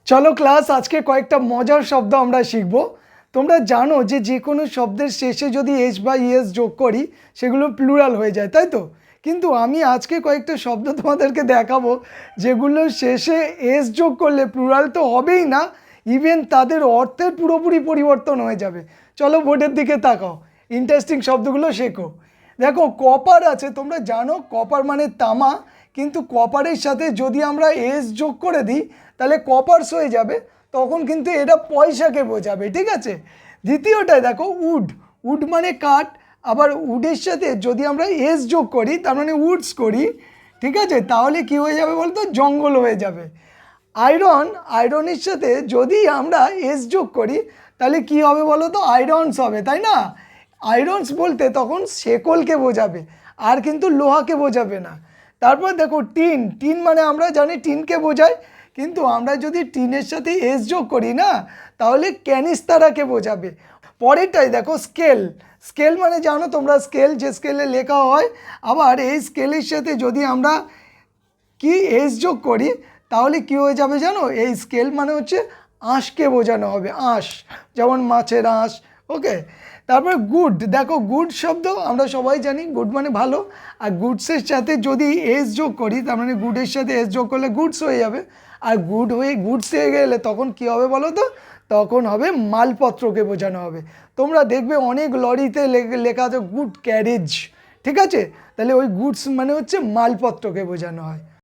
চলো ক্লাস আজকে কয়েকটা মজার শব্দ আমরা শিখব। তোমরা জানো যে কোনো শব্দের শেষে যদি এস বা ইএস যোগ করি সেগুলো প্লুরাল হয়ে যায়, তাই তো? কিন্তু আমি আজকে কয়েকটা শব্দ তোমাদেরকে দেখাবো যেগুলো শেষে এস যোগ করলে প্লুরাল তো হবেই না, ইভেন তাদের অর্থের পুরোপুরি পরিবর্তন হয়ে যাবে। চলো বোর্ডের দিকে তাকাও, ইন্টারেস্টিং শব্দগুলো শেখো। দেখো, কপার আছে, তোমরা জানো কপার মানে তামা, কিন্তু কপারের সাথে যদি আমরা এস যোগ করে দিই তাহলে কপার্স হয়ে যাবে, তখন কিন্তু এটা পয়সাকে বোঝাবে, ঠিক আছে? দ্বিতীয়টায় দেখো উড, উড মানে কাঠ, আবার উডের সাথে যদি আমরা এস যোগ করি তার মানে উডস করি, ঠিক আছে? তাহলে কি হয়ে যাবে বলতো? জঙ্গল হয়ে যাবে। আয়রন, আয়রনের সাথে যদি আমরা এস যোগ করি তাহলে কি হবে বলো তো? আয়রনস হবে, তাই না? আয়রনস বলতে তখন শেকলকে বোঝাবে, আর কিন্তু লোহাকে বোঝাবে না। তারপর দেখো টিন, টিন মানে আমরা জানি টিনকে বোঝায়, কিন্তু আমরা যদি টিনের সাথে এস যোগ করি না তাহলে ক্যানিস্তারাকে বোঝাবে। পরেরটাই দেখো স্কেল, স্কেল মানে জানো তোমরা স্কেল, যে স্কেলে লেখা হয়। আবার এই স্কেলের সাথে যদি আমরা কি এস যোগ করি তাহলে কি হয়ে যাবে জানো? এই স্কেল মানে হচ্ছে আঁশকে বোঝানো হবে, আঁশ, যেমন মাছের আঁশ। ওকে, তারপরে গুড, দেখো গুড শব্দ আমরা সবাই জানি গুড মানে ভালো, আর গুডসের সাথে যদি এস যোগ করি তার মানে গুডের সাথে এস যোগ করলে গুডস হয়ে যাবে, আর গুড হয়ে গুডস হয়ে গেলে তখন কি হবে বলো তো? তখন হবে মালপত্রকে বোঝানো হবে। তোমরা দেখবে অনেক লরিতে লেখা আছে গুড ক্যারেজ, ঠিক আছে? তাহলে ওই গুডস মানে হচ্ছে মালপত্রকে বোঝানো হয়।